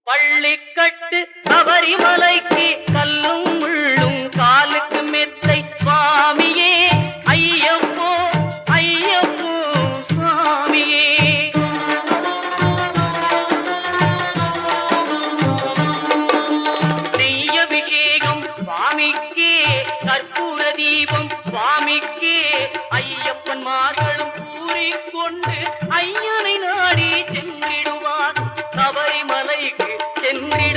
பள்ளிக்கட்டு சபரிமலைக்கு கல்லும் முள்ளும் காலுக்கு மெத்தை சுவாமியே ஐயப்போ ஐயப்போ சுவாமியே. நெய்யபிஷேகம் சுவாமிக்கே கற்பூர தீபம் சுவாமிக்கே ஐயப்பன்மார்களும் கூறிக்கொண்டு ஐயனை நாடி சென்றிடுவார் சபரிமலைக்கு சென்றிடுவார்.